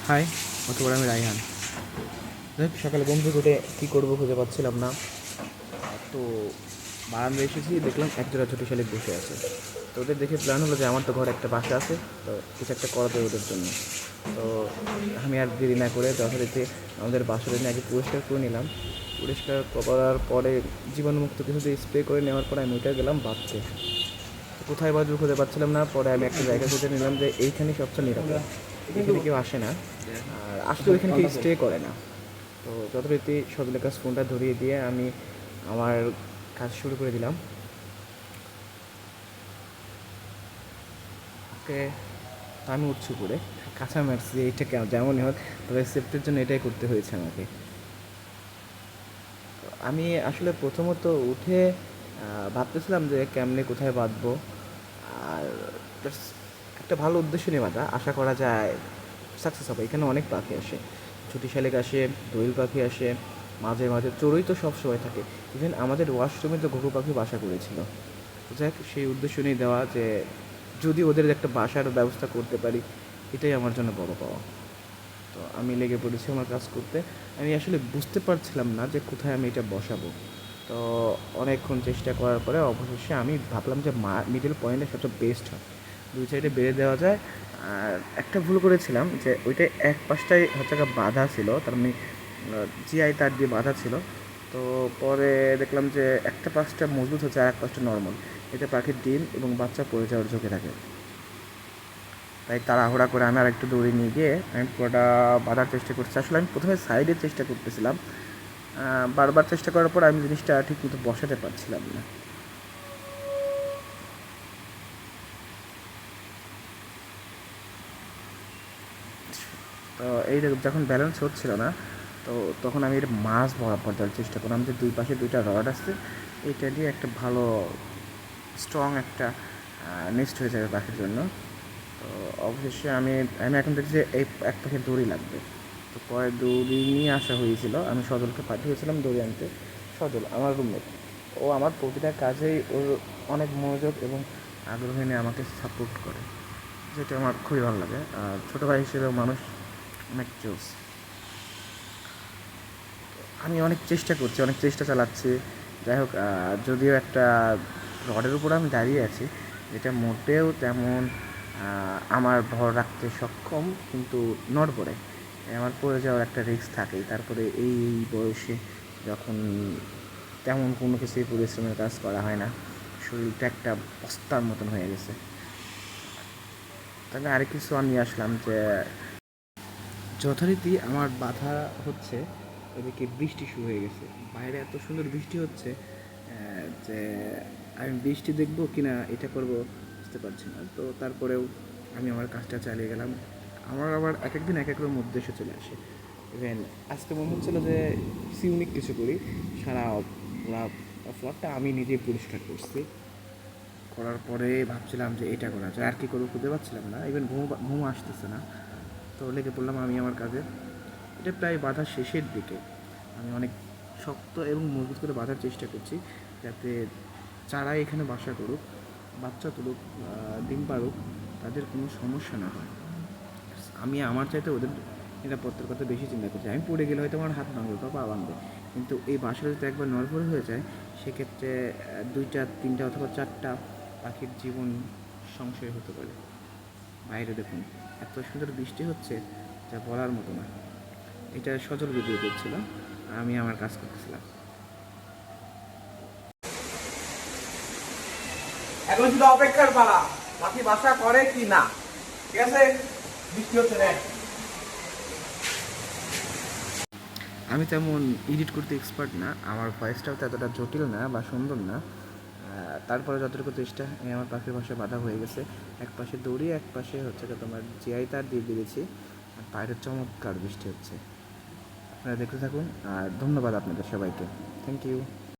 High, অতবার আমি রায়হান। দেখ, সকালে ঘুম থেকে উঠে কী করবো খুঁজে পাচ্ছিলাম না। তো বারান্দায় এসেছি, দেখলাম একজোড়া ছোটো শালিক বসে আছে। তো ওদের দেখে প্ল্যান হলো যে আমার তো ঘরে একটা বাসা আছে, তো কিছু একটা করাতে ওদের জন্য। তো আমি আর দেরি না করে যথারীতি আমাদের বাসাটা নিয়ে আগে পরিষ্কার করে নিলাম। পরিষ্কার করার পরে জীবাণুমুক্ত কিছু দিয়ে স্প্রে করে নেওয়ার পরে আমি ওইটা গেলাম বাঁধতে। কোথায় বাজবো খুঁজে পাচ্ছিলাম না। পরে আমি একটা জায়গা খুঁজে নিলাম যে এইখানেই সবচেয়ে নিরাপদ, এখানে কেউ আসে না, আর আসলে ওইখানে কেউ স্টে করে না। তো যথারীতি সজলের কাছে ফোনটা ধরিয়ে দিয়ে আমি আমার কাজ শুরু করে দিলাম। ওকে, আমি উঠছি পড়ে কাঁচা মারছি, এইটা যেমনই হোক তবে সেফটির জন্য এটাই করতে হয়েছে আমাকে। আমি আসলে প্রথমত উঠে ভাবতেছিলাম যে কেমনে কোথায় বাঁধবো, আর একটা ভালো উদ্দেশ্য নিয়ে বাঁধা, আশা করা যায় সাকসেস হবে। এখানে অনেক পাখি আসে, ছুটি শালিক আসে, দোয়েল পাখি আসে, মাঝে মাঝে চড়ুই তো সব সময় থাকে। ইভেন আমাদের ওয়াশরুমে তো ঘুঘু পাখি বাসা করেছিল। যাক, সেই উদ্দেশ্য নিয়ে দেওয়া যে যদি ওদের একটা বাসার ব্যবস্থা করতে পারি, এটাই আমার জন্য বড় পাওয়া। তো আমি লেগে পড়েছি আমার কাজ করতে। আমি আসলে বুঝতে পারছিলাম না যে কোথায় আমি এটা বসাবো। তো অনেকক্ষণ চেষ্টা করার পরে অবশেষে আমি ভাবলাম যে মিডল পয়েন্টে সবচেয়ে বেস্ট হয়, দুই সাইডে বেড়ে দেওয়া যায়। আর একটা ভুল করেছিলাম যে ওইটা এক পাশটাই হচ্ছে বাঁধা ছিল, তার মানে জিআই তার দিয়ে বাঁধা ছিল। তো পরে দেখলাম যে একটা পাশটা মজবুত হচ্ছে আর এক পাশটা নর্মাল, এতে পাখির ডিম এবং বাচ্চা পড়ে যাওয়ার ঝুঁকি থাকে। তাই তাড়াহুড়া করে আমি আর একটু দৌড়ে নিয়ে গিয়ে আমি পুরোটা বাঁধার চেষ্টা করছি। আসলে আমি প্রথমে সাইডের চেষ্টা করতেছিলাম, বারবার চেষ্টা করার পর আমি জিনিসটা ঠিক মতো বসাতে পারছিলাম না। তো এই যখন ব্যালেন্স হচ্ছিল না, তো তখন আমি এটা মাছ বরাবর দেওয়ার চেষ্টা করলাম যে দুই পাশে দুইটা রড আছে, এইটা দিয়ে একটা ভালো স্ট্রং একটা নেস্ট হয়ে যাবে পাখির জন্য। তো অবশেষে আমি আমি এখন দেখছি যে এই এক পাখি দড়ি লাগবে। তো পরে দড়ি নিয়ে আসা হয়েছিল, আমি সজলকে পাঠিয়েছিলাম দড়ি আনতে। সজল আমার রুমমেট, ও আমার প্রতিটা কাজেই ওর অনেক মনোযোগ এবং আগ্রহ নিয়ে আমাকে সাপোর্ট করে, যেটা আমার খুবই ভালো লাগে। আর ছোটো ভাই হিসেবেও মানুষ অনেক জোস। আমি অনেক চেষ্টা করছি, অনেক চেষ্টা চালাচ্ছি। যাই হোক, যদিও একটা রডের উপর আমি দাঁড়িয়ে আছি, যেটা মোটেও তেমন আমার ভর রাখতে সক্ষম, কিন্তু নড়বড়ে আমার পড়ে যাওয়ার একটা রিস্ক থাকেই। তারপরে এই বয়সে যখন তেমন কোনো কিছুই পরিশ্রমের কাজ করা হয় না, শরীরটা একটা বস্তার মতন হয়ে গেছে। তাহলে আরেক কিছু আমি আসলাম যে যথারীতি আমার বাধা হচ্ছে, এদিকে বৃষ্টি শুরু হয়ে গেছে। বাইরে এত সুন্দর বৃষ্টি হচ্ছে যে আমি বৃষ্টি দেখবো কি না এটা করবো বুঝতে পারছি না। তো তারপরেও আমি আমার কাজটা চালিয়ে গেলাম। আমার আবার এক একদিন এক এক রকম উদ্দেশ্য চলে আসে। ইভেন আজকে মনে হচ্ছিলো যে ইউনিক কিছু করি। সারা ফ্লোরটা আমি নিজেই পরিষ্কার করছি, করার পরে ভাবছিলাম যে এটা করা যায়, আর কি করবো খুঁজে পাচ্ছিলাম না। ইভেন ঘুম আসতেছে না। তো লেগে পড়লাম আমি আমার কাজে। এটা প্রায় বাঁধার শেষের দিকে। আমি অনেক শক্ত এবং মজবুত করে বাঁধার চেষ্টা করছি, যাতে চারাই এখানে বাসা করুক, বাচ্চা তুলুক, ডিম পাড়ুক, তাদের কোনো সমস্যা না হয়। আমি আমার চাইতে ওদের নিরাপত্তার কথা বেশি চিন্তা করছি। আমি পড়ে গেলে হয়তো আমার হাত ভাঙবে বা পা ভাঙবে, কিন্তু এই বাসাটা যদি একবার নড়বড়ে হয়ে যায়, সেক্ষেত্রে দুইটা তিনটা অথবা চারটা পাখির জীবন সংশয় হতে পারে। বাইরে দেখুন, এত সুন্দর বৃষ্টি হচ্ছে যা বলার মতো না। এটা সজল ভিডিও করছিল, আমি আমার কাজ করতেছিলাম। এখন শুধু অপেক্ষার পালা, পাখি বাসা করে কি না। ঠিক আছে, বৃষ্টি হচ্ছে রে। আমি তেমন এডিট করতে এক্সপার্ট না, আমার ভয়েসটাও তো এতটা জটিল না বা সুন্দর না। তারপরে যতটুকু চেষ্টা, আমি আমার পাখির বাসায় বাধা হয়ে গেছে। এক পাশে দড়ি, এক পাশে হচ্ছে তোমার জিআই তার দিয়ে দিয়েছি, আর বাইরের চমৎকার বৃষ্টি হচ্ছে। আপনারা দেখতে থাকুন, আর ধন্যবাদ আপনাদের সবাইকে। Thank you.